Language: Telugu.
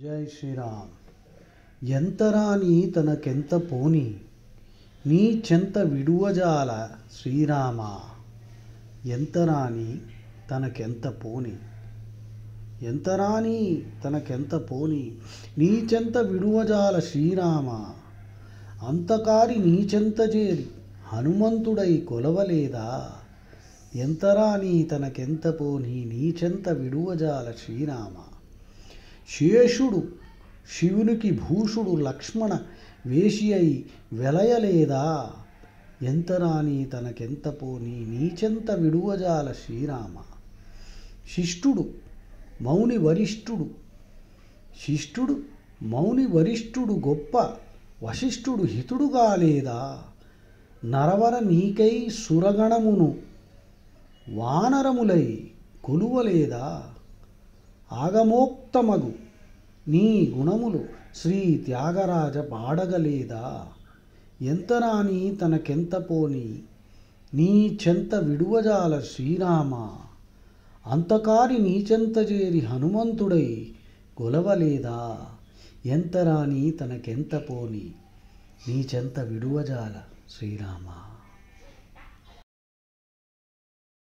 జై శ్రీరామ్. ఎంతరాని తనకెంత పోని నీ చెంత విడువజాల శ్రీరామ. ఎంతరాని తనకెంత పోని ఎంతరాని తనకెంత పోని నీ చెంత విడువజాల శ్రీరామ. అంతకారి నీ చెంత చేరి హనుమంతుడై కొలవలేదా. ఎంతరాని తనకెంత పోని నీ చెంత విడువజాల శ్రీరామ. శేషుడు శివునికి భూషుడు లక్ష్మణ వేషి అయి వెలయలేదా. ఎంతరాని తనకెంత పోని నీచెంత విడువజాల శ్రీరామ. శిష్టుడు మౌని వరిష్ఠుడు గొప్ప వశిష్ఠుడు హితుడుగా లేదా. నరవర నీకై సురగణమును వానరములై కొలువలేదా. ఆగమోక్తమగు నీ గుణములు శ్రీ త్యాగరాజ పాడగలేదా. ఎంతరాని తనకెంత పోని నీ చెంత విడువజాల శ్రీరామ. అంతకారి నీ చెంత చేరి హనుమంతుడై కొలవలేదా. ఎంతరాని తనకెంత పోని నీ చెంత విడువజాల శ్రీరామ.